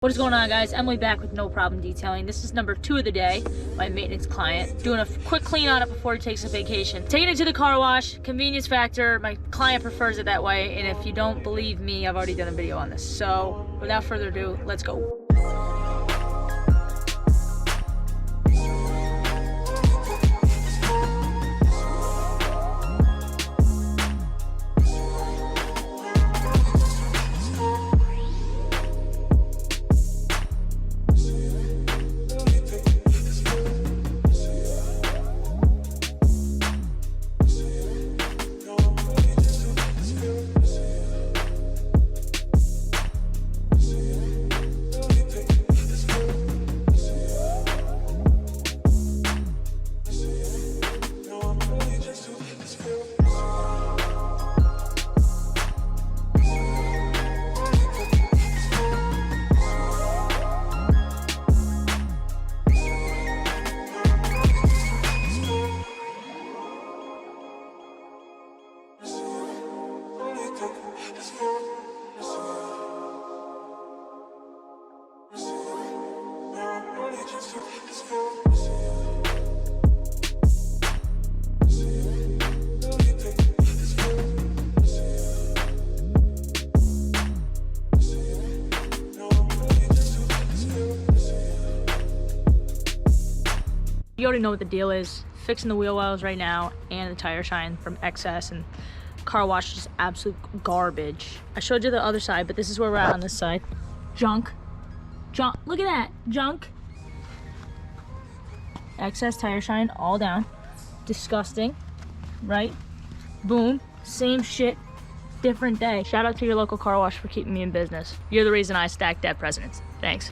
What is going on, guys? Emily back with No Problem Detailing. This is number 2 of the day. My maintenance client doing a quick clean on it before he takes a vacation. Taking it to the car wash, convenience factor. My client prefers it that way, and if you don't believe me, I've already done a video on this. So without further ado, let's go. You already know what the deal is. Fixing the wheel wells right now and the tire shine from excess, and car wash is just absolute garbage. I showed you the other side, but this is where we're at on this side. Junk. Look at that. Junk. Excess tire shine all down. Disgusting. Right? Boom. Same shit. Different day. Shout out to your local car wash for keeping me in business. You're the reason I stack dead presidents. Thanks.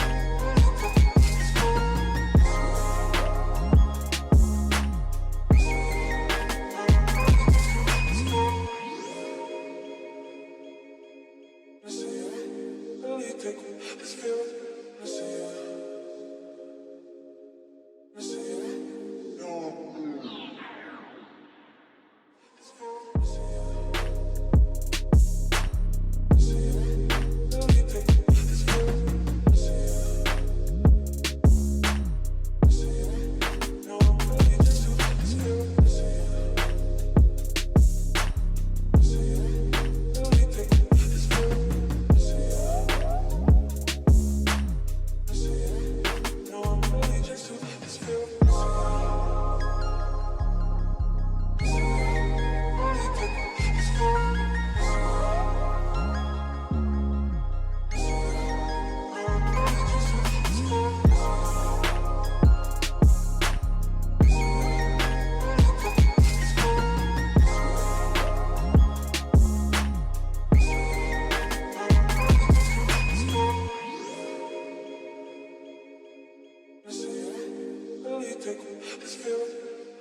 Take this feeling,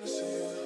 I see it.